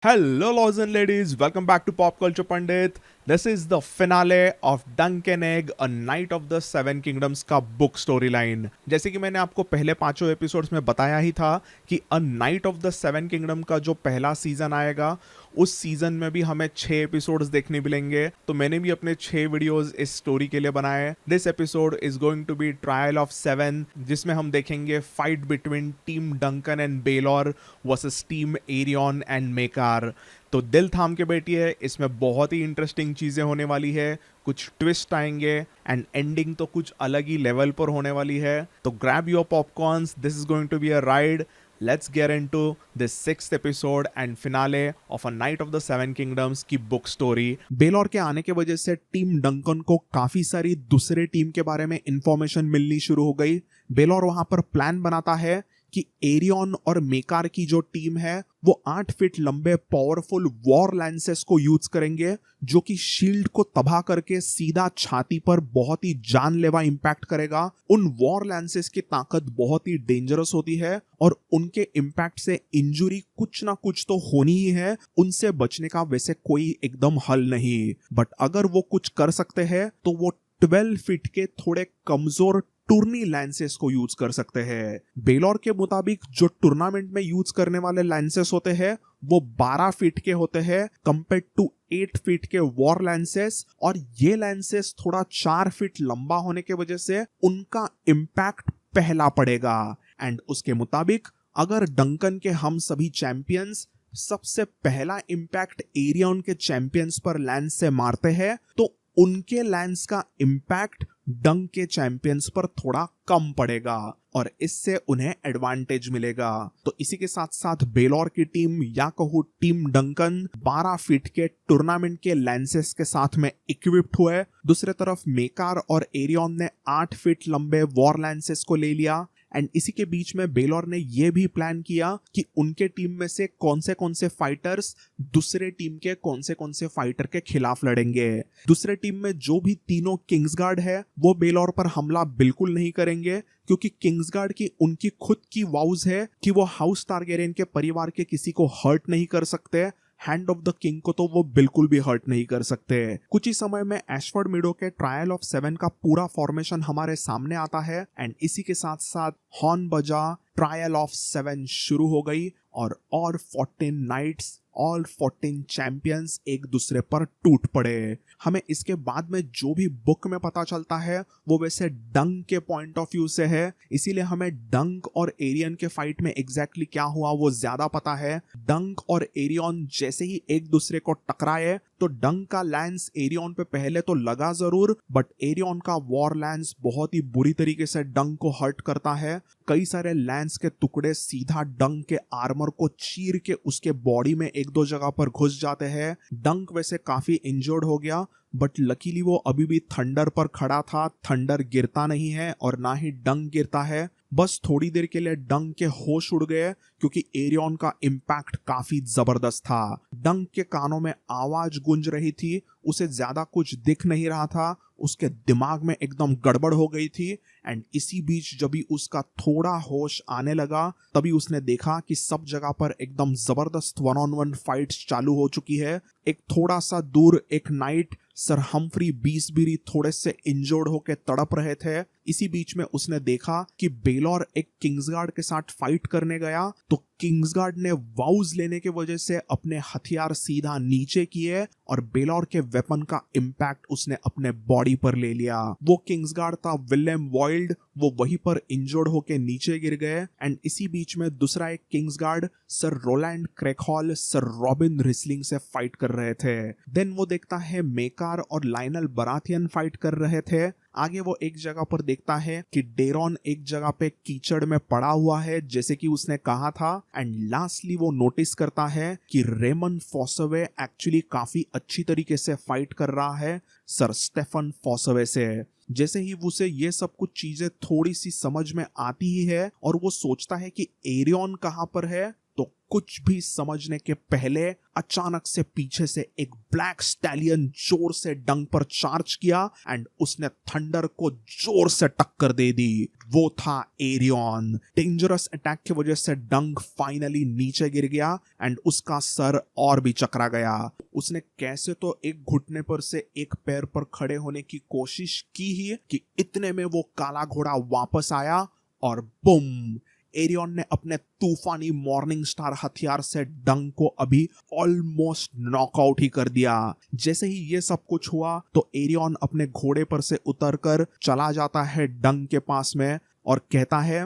Hello, lords and ladies. Welcome back to Pop Culture Pandit. This is the finale of Dunk and Egg, A Night of the Seven Kingdoms का book story line. जैसे कि मैंने आपको पहले 5 episodes में बताया ही था कि a night of the seven kingdom का जो पहला सीजन आएगा उस सीजन में भी हमें 6 एपिसोड्स देखने मिलेंगे। तो मैंने भी अपने 6 वीडियोस इस स्टोरी के लिए बनाए। This episode is going to be trial of 7, जिसमें हम देखेंगे fight between team Duncan and Baelor versus team Aerion and Maekar. तो दिल थाम के बैठिए, इसमें बहुत ही इंटरेस्टिंग चीजें होने वाली है, कुछ ट्विस्ट आएंगे एंड एंडिंग तो कुछ अलग ही लेवल पर होने वाली है। तो grab your popcorns, this is going to be a ride. Let's get into this 6th episode and finale of A Night of the Seven Kingdoms की बुक स्टोरी। बेलोर के आने के वजह से टीम डंकन को काफी सारी दूसरे टीम के बारे में इंफॉर्मेशन मिलनी शुरू हो गई। बेलोर वहां पर प्लान बनाता है कि एरियन और मेकार की जो टीम है वो 8 फीट लंबे पावरफुल वॉर लैंसेस को यूज करेंगे, जो कि शील्ड को तबाह करके सीधा छाती पर बहुत ही जानलेवा इंपैक्ट करेगा। उन वॉर लैंसेस की ताकत बहुत ही डेंजरस होती है और उनके इंपैक्ट से इंजुरी कुछ ना कुछ तो होनी ही है। उनसे बचने का वैसे कोई एकदम हल नहीं, बट अगर वो कुछ कर सकते हैं तो वो 12 फीट के थोड़े कमजोर टूर्नी लैंसेस को यूज कर सकते हैं। बेलोर के मुताबिक जो टूर्नामेंट में यूज करने वाले लैंसेस होते हैं वो 12 फीट के होते हैं कंपेयर टू 8 फीट के वॉर लैंसेस, और ये लैंसेस थोड़ा 4 फीट लंबा होने के वजह से उनका इंपैक्ट पहला पड़ेगा। एंड उसके मुताबिक अगर डंकन के हम सभी चैंपियंस सबसे पहला इंपैक्ट एरियन के चैंपियंस पर लैंस से मारते हैं तो उनके लैंस का इंपैक्ट डंक के चैंपियंस पर थोड़ा कम पड़ेगा और इससे उन्हें एडवांटेज मिलेगा। तो इसी के साथ साथ बेलोर की टीम या कहूँ टीम डंकन 12 फीट के टूर्नामेंट के लैंसेस के साथ में इक्विप्ड हुए। दूसरी तरफ मेकार और एरियन ने 8 फीट लंबे वॉर लैंसेस को ले लिया। एंड इसी के बीच में बेलोर ने यह भी प्लान किया कि उनके टीम में से कौन से फाइटर्स दूसरे टीम के कौन से फाइटर के खिलाफ लड़ेंगे। दूसरे टीम में जो भी तीनों किंग्सगार्ड है वो बेलोर पर हमला बिल्कुल नहीं करेंगे, क्योंकि किंग्सगार्ड की उनकी खुद की वाउज है कि वो हाउस टारगेरियन के परिवार के किसी को हर्ट नहीं कर सकते। हैंड ऑफ द किंग को तो वो बिल्कुल भी हर्ट नहीं कर सकते। कुछ ही समय में एशफोर्ड मीडो के ट्रायल ऑफ 7 का पूरा फॉर्मेशन हमारे सामने आता है एंड इसी के साथ साथ हॉर्न बजा ट्रायल ऑफ 7 शुरू हो गई और 14 नाइट्स ऑल 14 चैंपियंस एक दूसरे पर टूट पड़े। हमें इसके बाद में जो भी बुक में पता चलता है वो वैसे डंक के पॉइंट ऑफ व्यू से है, इसीलिए हमें डंक और एरियन के फाइट में एग्जैक्टली क्या हुआ वो ज्यादा पता है। डंक और एरियन जैसे ही एक दूसरे को टकराए तो डंक का लैंस एरियन पे पहले तो लगा जरूर, बट एरियन का वॉर लैंस बहुत ही बुरी तरीके से डंक को हर्ट करता है। कई सारे लैंस के टुकड़े सीधा डंक के आर्मर को चीर के उसके बॉडी में एक दो जगह पर घुस जाते हैं। डंक वैसे काफी इंजर्ड हो गया, बट लकीली वो अभी भी थंडर पर खड़ा था। थंडर गिरता नहीं है और ना ही डंक गिरता है। बस थोड़ी देर के लिए डंक के होश उड़ गए क्योंकि एरियन का इंपैक्ट काफी जबरदस्त था। डंक के कानों में आवाज गूंज रही थी, उसे ज्यादा कुछ दिख नहीं रहा था, उसके दिमाग में एकदम गड़बड़ हो गई थी। एंड इसी बीच जब भी उसका थोड़ा होश आने लगा तभी उसने देखा कि सब जगह पर एकदम जबरदस्त 1-on-1 फाइट्स चालू हो चुकी है। एक थोड़ा सा दूर एक नाइट सर हम्फ्री बीसबरी थोड़े से इंजर्ड होकर तड़प रहे थे। इसी बीच में उसने देखा कि बेलोर एक किंग्सगार्ड के साथ फाइट करने गया तो किंग्सगार्ड ने वाउज लेने के वजह से अपने हथियार सीधा नीचे किए और बेलोर के वेपन का इंपैक्ट उसने अपने बॉडी पर ले लिया। वो किंग्सगार्ड था विलियम वाइल्ड, वो वहीं पर इंजर्ड होके नीचे गिर गए। एंड इसी बीच में दूसरा एक किंग्सगार्ड सर रोलैंड क्रेकहॉल सर रॉबिन रिसलिंग से फाइट कर रहे थे। देन वो देखता है मेकार और लाइनल बराथियन फाइट कर रहे थे। आगे वो एक जगह पर देखता है कि डेरॉन एक जगह पे कीचड़ में पड़ा हुआ है जैसे कि उसने कहा था। एंड लास्टली वो नोटिस करता है कि रेमन फॉसवे एक्चुअली काफी अच्छी तरीके से फाइट कर रहा है सर स्टेफन फॉसवे से। जैसे ही उसे ये सब कुछ चीजें थोड़ी सी समझ में आती ही है और वो सोचता है कि एरियन कहां पर है, तो कुछ भी समझने के पहले अचानक से पीछे से एक ब्लैक स्टैलियन जोर से डंक पर चार्ज किया एंड उसने थंडर को जोर से टक्कर दे दी। वो था एरियन। डेंजरस अटैक की वजह से डंक फाइनली नीचे गिर गया एंड उसका सर और भी चकरा गया। उसने कैसे तो एक घुटने पर से एक पैर पर खड़े होने की कोशिश की ही कि इतने में वो काला घोड़ा वापस आया और बुम, एरियन ने अपने तूफानी मॉर्निंग स्टार हथियार से डंक को अभी ऑलमोस्ट नॉकआउट ही कर दिया। जैसे ही ये सब कुछ हुआ तो एरियन अपने घोड़े पर से उतरकर चला जाता है डंक के पास में और कहता है,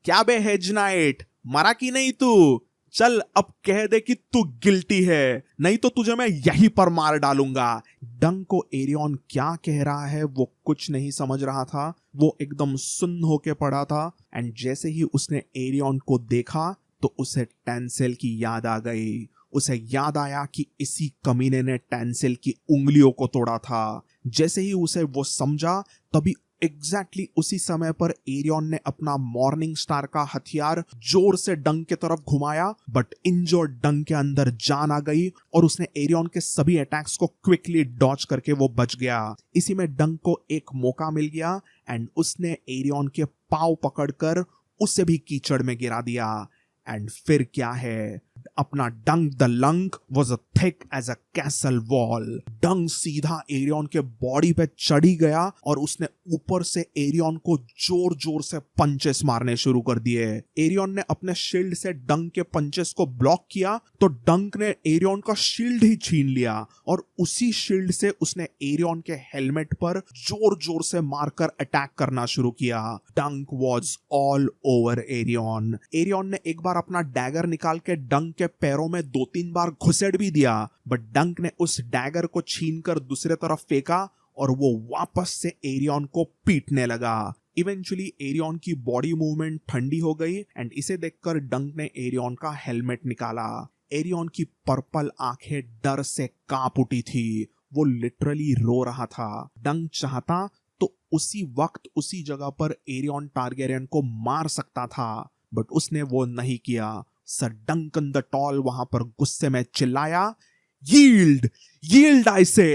क्या बे हेज नाइट, मरा कि नहीं तू? चल अब कह दे कि तू गिल्टी है, नहीं तो तुझे मैं यहीं पर मार डालूंगा। डंक को एरियन क्या कह रहा है वो कुछ नहीं समझ रहा था। वो एकदम सुन्न होके पड़ा था एंड जैसे ही उसने एरियन को देखा तो उसे टैंसेल की याद आ गई। उसे याद आया कि इसी कमीने ने टैंसेल की उंगलियों को तोड़ा था। जैसे ही उसे वो समझा तभी एग्जैक्टली उसी समय पर एरियन ने अपना मॉर्निंग स्टार का हथियार जोर से डंक की तरफ घुमाया, बट इंजर्ड डंक के अंदर जान आ गई और उसने एरियन के सभी अटैक्स को क्विकली डॉज करके वो बच गया। इसी में डंक को एक मौका मिल गया एंड उसने एरियन के पांव पकड़कर उसे भी कीचड़ में गिरा दिया। एंड फिर क्या है, अपना Dunk the Lunk was thick as a castle wall. Dunk सीधा एरियन के बॉडी पे चढ़ी गया और उसने ऊपर से एरियन को जोर जोर से पंचेस मारने शुरू कर दिए। एरियन ने अपने शील्ड से डंक के पंचेस को ब्लॉक किया तो डंक ने एरियन का शील्ड ही छीन लिया और उसी शील्ड से उसने एरियन के हेलमेट पर जोर जोर से मारकर अटैक करना शुरू किया। Dunk was all over Aerion. Aerion ने एक बार अपना डैगर निकाल के डंक के पैरों में 2-3 बार घुसेड़ भी दिया, बट डंक ने उस डैगर को छीनकर दूसरे तरफ फेंका और वो वापस से एरियन को पीटने लगा। इवेंचुअली एरियन की बॉडी मूवमेंट ठंडी हो गई एंड इसे देखकर डंक ने एरियन का हेलमेट निकाला। एरियन की पर्पल आंखें डर से कांप उठी थी। वो लिटरली रो रहा था। डंक चाहता तो उसी वक्त उसी जगह पर एरियन टारगेरियन को मार सकता था, बट उसने वो नहीं किया। सर डंकन द टॉल वहां पर गुस्से में चिल्लाया, यील्ड, यील्ड आई से।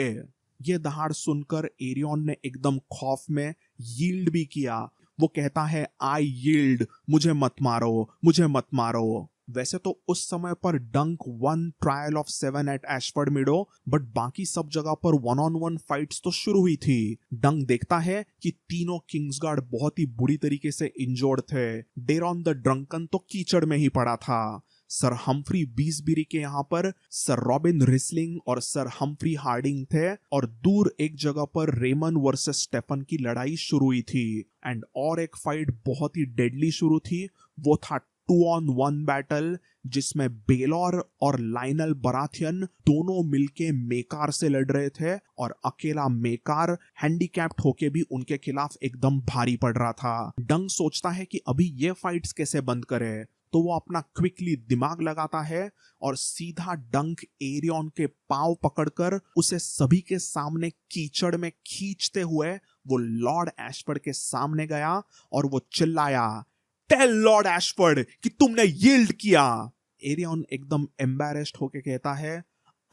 ये दहाड़ सुनकर एरियन ने एकदम खौफ में यील्ड भी किया। वो कहता है, आई यील्ड, मुझे मत मारो, मुझे मत मारो। वैसे तो उस समय पर Dunk won trial of 7 at Ashford Meadow, but बाकी सब जगह पर 1-on-1 फाइट्स तो शुरू हुई थी। डंक देखता है कि तीनों किंग्सगार्ड बहुत ही बुरी तरीके से इंजोर्ड थे। डेरॉन द ड्रंकन तो कीचड़ में ही पड़ा था। सर हम्फ्री बीसबेरी के यहाँ पर सर रॉबिन रिसलिंग और सर हम्फ्री हार्डिंग थे और दूर एक जगह पर रेमन वर्सेस स्टेफन की लड़ाई शुरू हुई थी। एंड और एक फाइट बहुत ही डेडली शुरू थी। वो था 2-on-1 बैटल जिसमें बेलोर और लाइनल बराथियन दोनों मिलके मेकार से लड़ रहे थे और अकेला मेकार हैंडीकैप्ड होके भी उनके खिलाफ एकदम भारी पड़ रहा था। डंक सोचता है कि अभी ये फाइट्स कैसे बंद करे, तो वो अपना क्विकली दिमाग लगाता है और सीधा डंक एरियन के पांव पकड़कर उसे सभी के सामने कीचड़ में खींचते हुए वो लॉर्ड एशफोर्ड के सामने गया और वो चिल्लाया, टेल लॉर्ड एशफोर्ड कि तुमने यील्ड किया। एरियन एकदम एम्बैरेस्ड होके कहता है,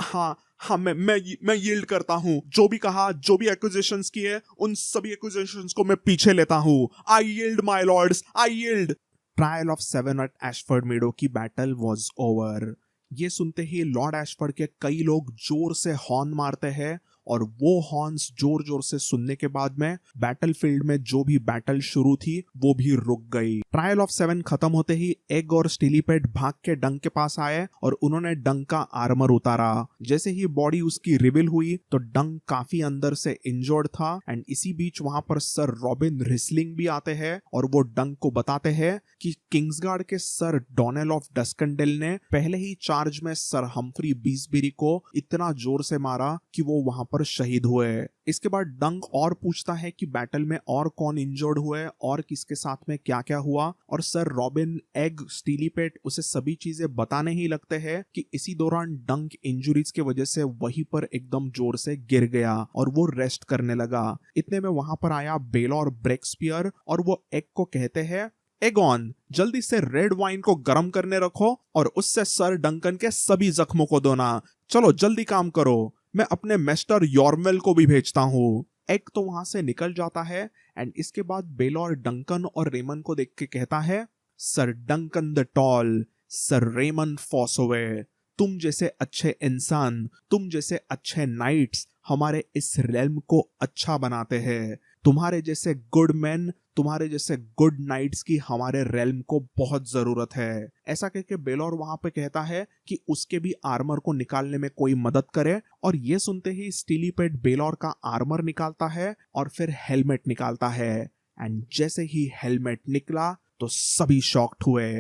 हाँ मैं यील्ड करता हूँ। जो भी कहा, जो भी एक्यूजेशंस किए, उन सभी एक्यूजेशंस को मैं पीछे लेता हूँ। I yield my lords, I yield. Trial of 7 at Ashford Meadow की बैटल वाज ओवर। ये सुनते ही लॉर्ड एशफोर्ड के कई लोग जोर से हॉर्न मारते हैं और वो हॉर्न्स जोर जोर से सुनने के बाद में बैटलफील्ड में जो भी बैटल शुरू थी वो भी रुक गई। ट्रायल ऑफ 7 खत्म होते ही एग और स्टीलीपेट भाग के डंक के पास आए और उन्होंने डंक का आर्मर उतारा। जैसे ही बॉडी उसकी रिवील हुई तो डंक काफी अंदर से इंजर्ड था एंड इसी बीच वहां पर सर रॉबिन रिसलिंग भी आते हैं और वो डंक को बताते हैं कि किंग्सगार्ड के सर डोनेल ऑफ डस्कंडेल ने पहले ही चार्ज में सर हम्फ्री बीसबेरी को इतना जोर से मारा कि वो वहां पर शहीद हुए। इसके बाद डंक और पूछता है कि बैटल में और कौन इंजर्ड हुए और किसके साथ में क्या क्या हुआ, और सर रॉबिन, एग, स्टीलीपेट उसे सभी चीजें बताने ही लगते हैं कि इसी दौरान डंक इंजुरीज के वजह से वहीं पर एकदम जोर से गिर गया और वो रेस्ट करने लगा। इतने में वहां पर आया बेलोर ब्रेक्सपियर और वो एग को कहते हैं, एगॉन, जल्दी से रेड वाइन को गर्म करने रखो और उससे सर डंकन के सभी जख्मों को धोना। चलो जल्दी काम करो, मैं अपने मिस्टर यॉर्मेल को भी भेजता हूँ। एग तो वहां से निकल जाता है एंड इसके बाद बेलॉर डंकन और रेमन को देख के कहता है, sir Duncan the tall, sir Raymun Fossoway, तुम जैसे अच्छे इंसान, तुम जैसे अच्छे नाइट्स हमारे इस रेल्म को अच्छा बनाते हैं। तुम्हारे जैसे गुड मैन, तुम्हारे जैसे गुड नाइट्स की हमारे रेल्म को बहुत जरूरत है। ऐसा कह के बेलॉर वहां पे कहता है कि उसके भी आर्मर को निकालने में कोई मदद करे, और ये सुनते ही स्टीलीपेट बेलॉर का आर्मर निकालता है और फिर हेलमेट निकालता है। एंड जैसे ही हेलमेट निकला तो सभी शॉक्ड हुए।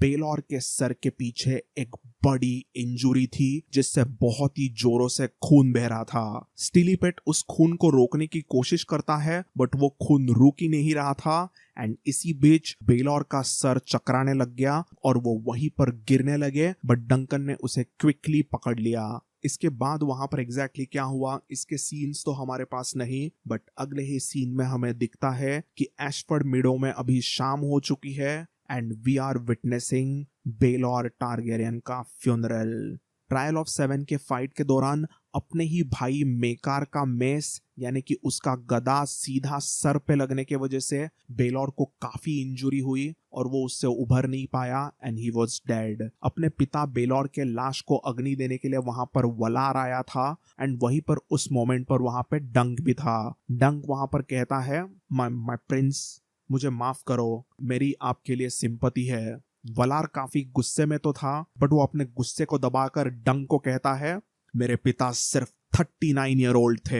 बेलॉर के सर के पीछे एक बड़ी इंजुरी थी जिससे बहुत ही जोरों से खून बह रहा था। स्टीलीपेट उस खून को रोकने की कोशिश करता है बट वो खून रुक ही नहीं रहा था। एंड इसी बीच बेलॉर का सर चकराने लग गया और वो वहीं पर गिरने लगे, बट डंकन ने उसे क्विकली पकड़ लिया। इसके बाद वहां पर एग्जैक्टली क्या हुआ इसके सीन्स तो हमारे पास नहीं, बट अगले ही सीन में हमें दिखता है कि एशफोर्ड मीडो में अभी शाम हो चुकी है and we are witnessing Baelor Targaryen का फ्यूनरल। ट्रायल ऑफ 7 के फाइट के दौरान अपने ही भाई मेकार का मेस यानी कि उसका गदा सीधा सर पे लगने के वजह से बेलॉर को काफी इंजुरी हुई और वो उससे उभर नहीं पाया एंड ही वाज डेड। अपने पिता बेलॉर के लाश को अग्नि देने के लिए वहां पर वलार आया था एंड वहीं पर उस मोमेंट पर वहां पे डंक भी था। डंक वहां पर कहता है, माय प्रिंस, मुझे माफ करो, मेरी आपके लिए सिंपैथी है। वलार काफी गुस्से में तो था बट वो अपने गुस्से को दबाकर डंक को कहता है, मेरे पिता सिर्फ 39 ईयर ओल्ड थे।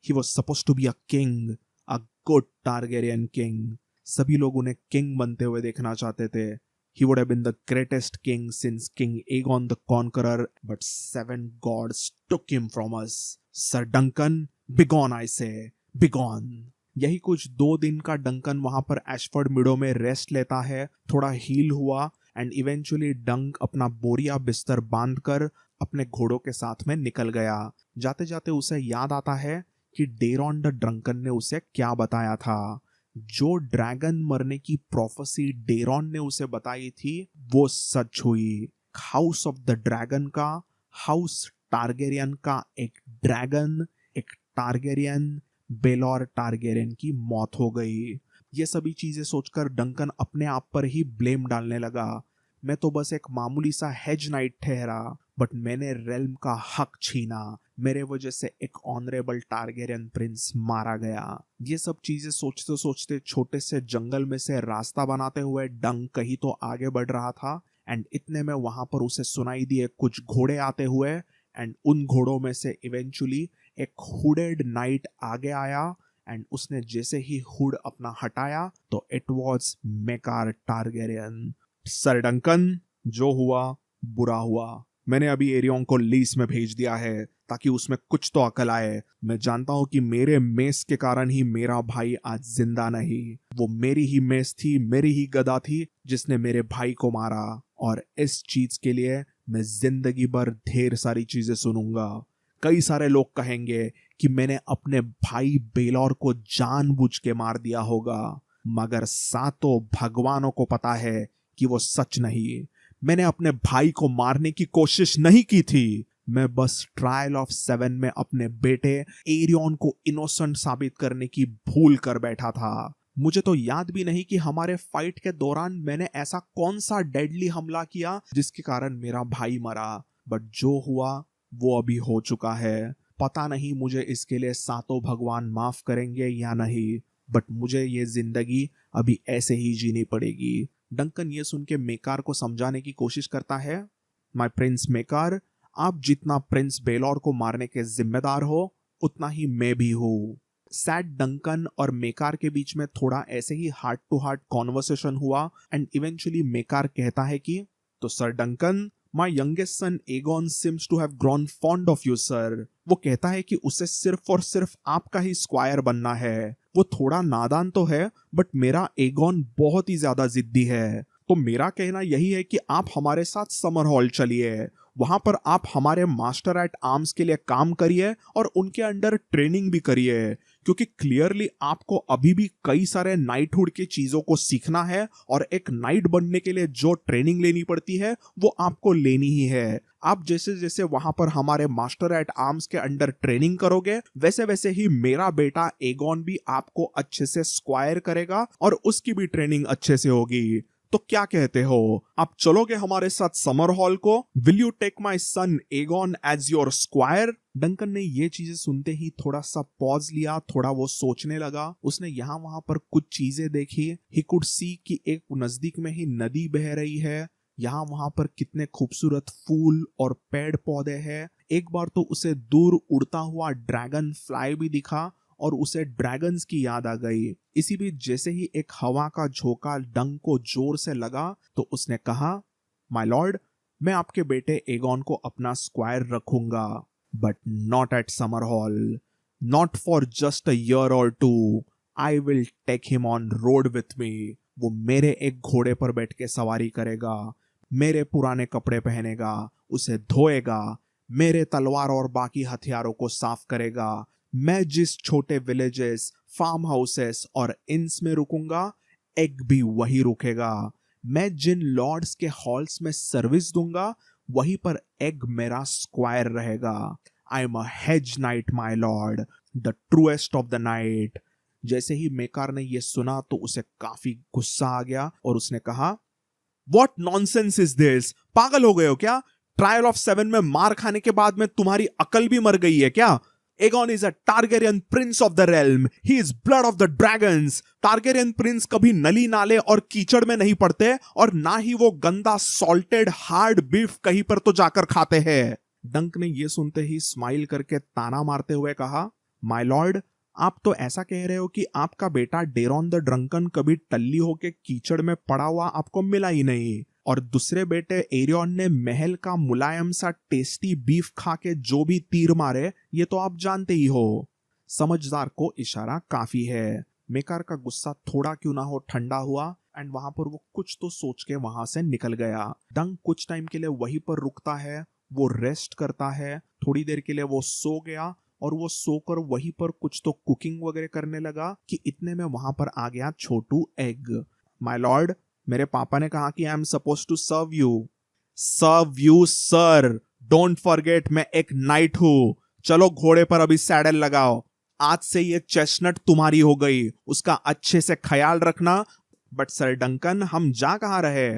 He was supposed to be a king, a good Targaryen king. सभी लोग उन्हें किंग बनते हुए देखना चाहते थे। He would have been the greatest king since King Aegon the Conqueror, but 7 gods took him from us. Sir Duncan, begone I say, begone. यही कुछ 2 दिन का डंकन वहां पर एशफोर्ड मीडो में रेस्ट लेता है, थोड़ा हील हुआ एंड इवेंचुअली डंक अपना बोरिया बिस्तर बांधकर अपने घोड़ों के साथ में निकल गया। जाते जाते उसे याद आता है कि डेरॉन द ड्रंकन ने उसे क्या बताया था। जो ड्रैगन मरने की प्रोफेसी डेरॉन ने उसे बताई थी वो सच हुई। हाउस ऑफ द ड्रैगन का, हाउस टारगेरियन का एक ड्रैगन, एक टारगेरियन, बेलॉर टारगेरियन की मौत हो गई। ये सभी चीजें सोचकर डंकन अपने आप पर ही ब्लेम डालने लगा। मैं तो बस एक मामूली सा हेज नाइट ठहरा बट मैंने रेल्म का हक छीना, मेरे वजह से एक ऑनरेबल टारगेरियन प्रिंस मारा गया। ये सब चीजें सोचते सोचते छोटे से जंगल में से रास्ता बनाते हुए डंक कहीं तो आगे बढ़ रहा था एंड इतने में वहां पर उसे सुनाई दिए कुछ घोड़े आते हुए एंड उन घोड़ों में से इवेंचुअली एक हुडेड नाइट आगे आया एंड उसने जैसे ही हुड अपना हटाया तो it was maker Targaryen. Sir Duncan, जो हुआ बुरा हुआ। मैंने अभी एरियन को लीस में भेज दिया है ताकि उसमें कुछ तो अकल आए। मैं जानता हूं कि मेरे मेस के कारण ही मेरा भाई आज जिंदा नहीं। वो मेरी ही मेस थी, मेरी ही गदा थी जिसने मेरे भाई को मारा, और इस चीज के लिए मैं जिंदगी भर ढेर सारी चीजें सुनूंगा। कई सारे लोग कहेंगे कि मैंने अपने भाई बेलॉर को जानबूझ के मार दिया होगा, मगर सातों भगवानों को पता है कि वो सच नहीं। मैंने अपने भाई को मारने की कोशिश नहीं की थी। मैं बस ट्रायल ऑफ 7 में अपने बेटे एरियन को इनोसेंट साबित करने की भूल कर बैठा था। मुझे तो याद भी नहीं कि हमारे फाइट के दौरान मैंने ऐसा कौन सा डेडली हमला किया जिसके कारण मेरा भाई मरा, बट जो हुआ वो अभी हो चुका है। पता नहीं मुझे इसके लिए सातों भगवान माफ करेंगे या नहीं, बट मुझे ये जिंदगी अभी ऐसे ही जीनी पड़ेगी। डंकन ये सुन के मेकार को समझाने की कोशिश करता है, माय प्रिंस मेकार, आप जितना प्रिंस बेलॉर को मारने के जिम्मेदार हो उतना ही मैं भी हूँ। सैड डंकन और मेकार के बीच में थोड़ा ऐसे ही हार्ट टू हार्ट कॉन्वर्सेशन हुआ एंड इवेंचुअली मेकार कहता है कि तो sir Duncan, my youngest son Aegon seems to have grown fond of you sir. वो कहता है कि उसे सिर्फ और सिर्फ आपका ही स्क्वायर बनना है। वो थोड़ा नादान तो है बट मेरा एगॉन बहुत ही ज्यादा जिद्दी है। तो मेरा कहना यही है कि आप हमारे साथ समर हॉल चलिए, वहां पर आप हमारे मास्टर एट आर्म्स के लिए काम करिए और उनके अंडर ट्रेनिंग भी करिए, क्योंकि क्लियरली आपको अभी भी कई सारे नाइटहुड की चीजों को सीखना है और एक नाइट बनने के लिए जो ट्रेनिंग लेनी पड़ती है वो आपको लेनी ही है। आप जैसे जैसे वहां पर हमारे मास्टर एट आर्म्स के अंडर ट्रेनिंग करोगे वैसे वैसे ही मेरा बेटा एगॉन भी आपको अच्छे से स्क्वायर करेगा और उसकी भी ट्रेनिंग अच्छे से होगी। तो क्या कहते हो, आप चलोगे हमारे साथ समर हॉल को? Will you take my son Egon as your squire? Duncan ने ये चीजें सुनते ही थोड़ा सा पॉज लिया, थोड़ा वो सोचने लगा। उसने यहाँ वहां पर कुछ चीजें देखी। ही कुड सी कि एक नजदीक में ही नदी बह रही है, यहाँ वहां पर कितने खूबसूरत फूल और पेड़ पौधे हैं। एक बार तो उसे दूर उड़ता हुआ ड्रैगन फ्लाई भी दिखा और उसे ड्रैगन्स की याद आ गई। इसी बीच जैसे ही एक हवा का झोंका डंक को जोर से लगा तो उसने कहा, माय लॉर्ड, मैं आपके बेटे एगॉन को अपना स्क्वायर रखूंगा, but not at summer hall, not for just a year or two. I will take him on road with me. वो मेरे एक घोड़े पर बैठ के सवारी करेगा, मेरे पुराने कपड़े पहनेगा, उसे धोएगा, मेरे तलवार और बाकी हथियारों को साफ करेगा। मैं जिस छोटे विलेजेस, फार्म हाउसेस और इन्स में रुकूंगा, एग भी वही रुकेगा। मैं जिन लॉर्ड्स के हॉल्स में सर्विस दूंगा वहीं पर एग मेरा स्क्वायर रहेगा। I am a hedge night my Lord, the truest of the night. जैसे ही मेकार ने यह सुना तो उसे काफी गुस्सा आ गया और उसने कहा, What nonsense is this? पागल हो गए हो क्या? ट्रायल ऑफ 7 में मार खाने के बाद में तुम्हारी अकल भी मर गई है क्या? Aegon is a Targaryen prince of the realm. He is blood of the dragons. Targaryen prince कभी नली नाले और कीचड़ में नहीं पड़ते और ना ही वो गंदा सॉल्टेड हार्ड बीफ कहीं पर तो जाकर खाते हैं। डंक ने ये सुनते ही स्माइल करके ताना मारते हुए कहा, माय लॉर्ड, आप तो ऐसा कह रहे हो कि आपका बेटा डेरॉन द ड्रंकन कभी टल्ली होके कीचड़ में पड़ा हुआ आपको मिला ही नहीं, और दूसरे बेटे एरियन ने महल का मुलायम सा टेस्टी बीफ खा के जो भी तीर मारे ये तो आप जानते ही हो। समझदार को इशारा काफी है। मेकार का गुस्सा थोड़ा क्यों ना हो ठंडा हुआ एंड वहां पर वो कुछ तो सोच के वहां से निकल गया। डंक कुछ टाइम के लिए वहीं पर रुकता है, वो रेस्ट करता है। थोड़ी देर के लिए वो सो गया और वो सोकर वहीं पर कुछ तो कुकिंग वगैरह करने लगा कि इतने में वहां पर आ गया छोटू एग। माय लॉर्ड, मेरे पापा ने कहा कि I am suppose to serve you. Serve you sir, don't forget मैं एक नाइट हूं। चलो घोड़े पर अभी सैडल लगाओ, आज से ये चेस्टनट तुम्हारी हो गई, उसका अच्छे से ख्याल रखना। बट सर डंकन, हम जा कहाँ रहे?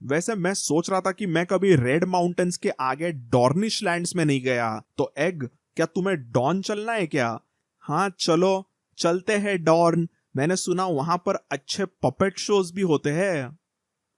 वैसे मैं सोच रहा था कि मैं कभी रेड माउंटेन्स के आगे डॉर्निश लैंड्स में नहीं गया, तो एग क्या तुम्हें डॉन चलना है क्या? हाँ चलो चलते हैं डॉर्न, मैंने सुना वहां पर अच्छे पपेट शोज भी होते हैं।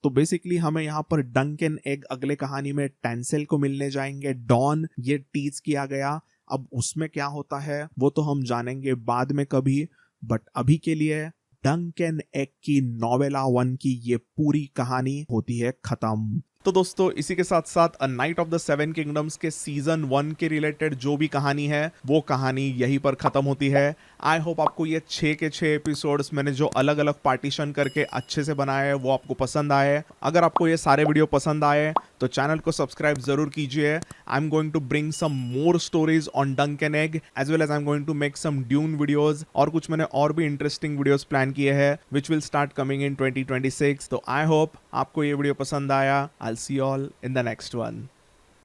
तो बेसिकली हमें यहाँ पर डंक एंड एग अगले कहानी में टेंसेल को मिलने जाएंगे। डॉन ये टीज किया गया, अब उसमें क्या होता है वो तो हम जानेंगे बाद में कभी। बट अभी के लिए डंक एंड एग की नॉवेला 1 की ये पूरी कहानी होती है खत्म। तो दोस्तों इसी के साथ साथ a night of the 7 kingdoms के सीजन 1 के रिलेटेड जो भी कहानी है वो कहानी यहीं पर खत्म होती है। आई होप आपको ये 6 के 6 एपिसोड्स मैंने जो अलग अलग पार्टीशन करके अच्छे से बनाए हैं वो आपको पसंद आए। अगर आपको ये सारे वीडियो पसंद आए तो चैनल को सब्सक्राइब जरूर कीजिए। I am going to bring some more stories on Dunk and Egg as well as I am going to make some Dune videos, और कुछ मैंने और भी इंटरेस्टिंग वीडियोज प्लान किए हैं which will start coming in 2026। तो I hope आपको ये वीडियो पसंद आया। I'll see you all in the next one.